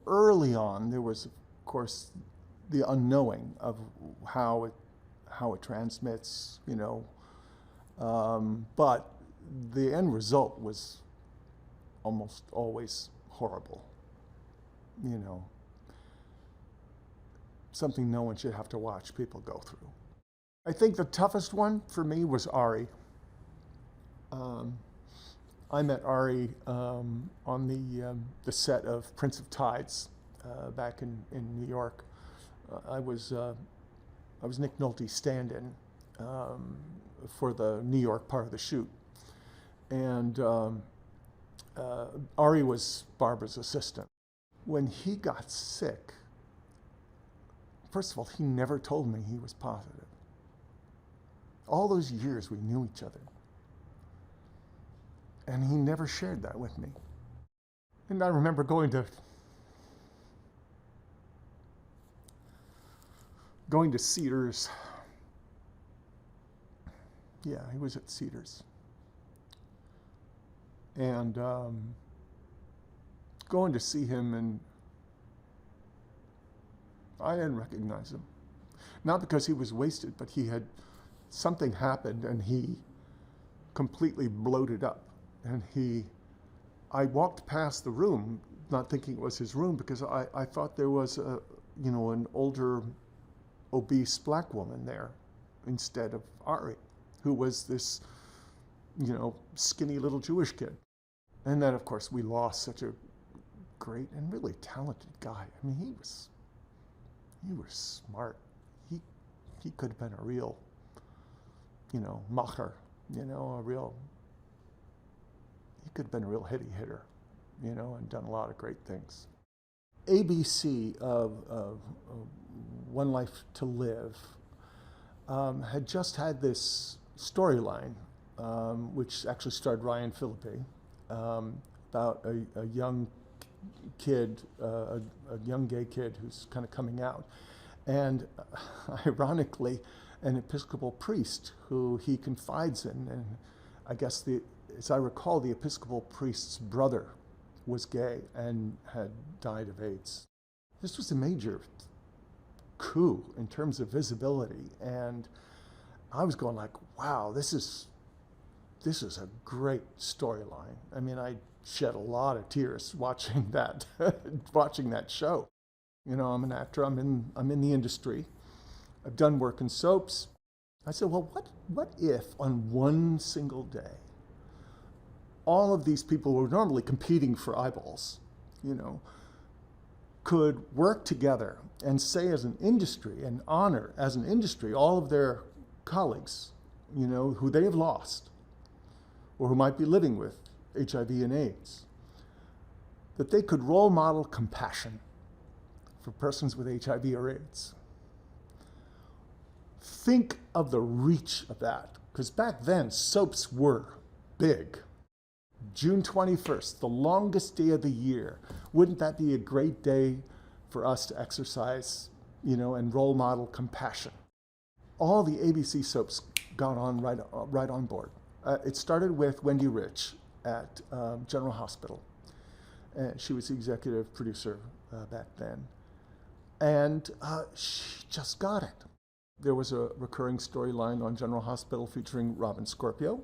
Early on, there was, of course, the unknowing of how it transmits, but the end result was almost always horrible, you know, something no one should have to watch people go through. I think the toughest one for me was Ari. Um, I met Ari on the set of Prince of Tides back in New York. I was Nick Nolte's stand-in for the New York part of the shoot, and Ari was Barbara's assistant. When he got sick, first of all, he never told me he was positive. All those years we knew each other. And he never shared that with me. And I remember going to Cedars. Yeah, he was at Cedars. And going to see him, and I didn't recognize him. Not because he was wasted, but something happened and he completely bloated up. And I walked past the room, not thinking it was his room, because I thought there was an older, obese black woman there instead of Ari, who was this, skinny little Jewish kid. And then, of course, we lost such a great and really talented guy. I mean, he was smart. He could have been a real, macher, he could have been a real heady hitter, and done a lot of great things. ABC of One Life to Live had just had this storyline, which actually starred Ryan Phillippe, about a young kid, a young gay kid who's kind of coming out. And ironically, an Episcopal priest who he confides in, and I guess as I recall, the Episcopal priest's brother was gay and had died of AIDS. This was a major coup in terms of visibility, and I was going like, wow, this is a great storyline. I mean, I shed a lot of tears watching that show. I'm an actor. I'm in the industry. I've done work in soaps. I said, well, what if on one single day, all of these people who are normally competing for eyeballs, could work together and say as an industry and honor as an industry all of their colleagues, who they have lost or who might be living with HIV and AIDS, that they could role model compassion for persons with HIV or AIDS. Think of the reach of that, because back then soaps were big. June 21st, the longest day of the year. Wouldn't that be a great day for us to exercise, and role model compassion? All the ABC soaps got on right on board. It started with Wendy Rich at General Hospital. She was the executive producer back then. And she just got it. There was a recurring storyline on General Hospital featuring Robin Scorpio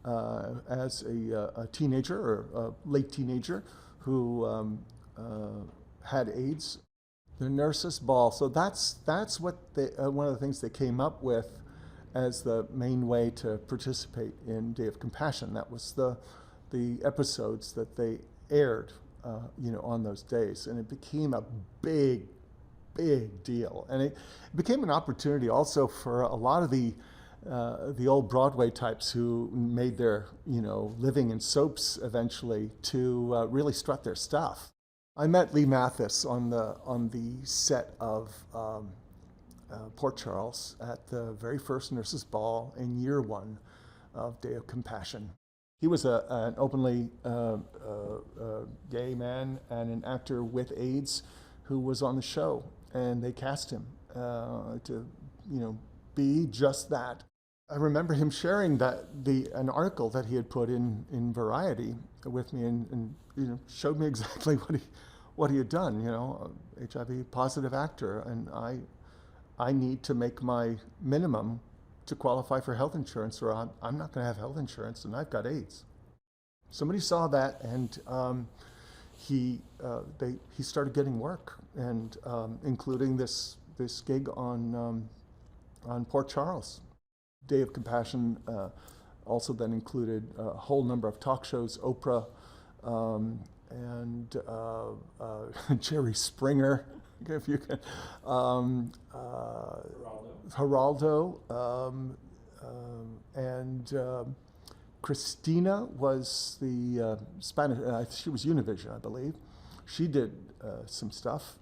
as a teenager, or a late teenager, who had AIDS. The nurses' ball. So that's what one of the things they came up with as the main way to participate in Day of Compassion. That was the episodes that they aired, on those days, and it became a big deal. And it became an opportunity also for a lot of the old Broadway types who made their living in soaps eventually to really strut their stuff. I met Lee Mathis on the set of Port Charles at the very first Nurses' Ball in year one of Day of Compassion. He was an openly gay man and an actor with AIDS who was on the show, and they cast him to be just that. I remember him sharing an article that he had put in Variety with me, and showed me exactly what he had done, HIV positive actor, and I need to make my minimum to qualify for health insurance, or I'm not going to have health insurance, and I've got AIDS. Somebody saw that, and he started getting work, and including this gig on Port Charles. Day of Compassion also then included a whole number of talk shows, Oprah, and Jerry Springer, if you can, Geraldo, and Christina was the Spanish, she was Univision, I believe. She did some stuff.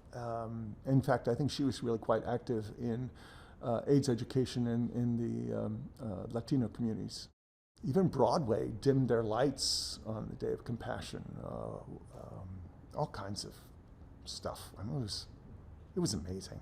In fact, I think she was really quite active in AIDS education in the Latino communities. Even Broadway dimmed their lights on the Day of Compassion. All kinds of stuff. I mean, it was amazing.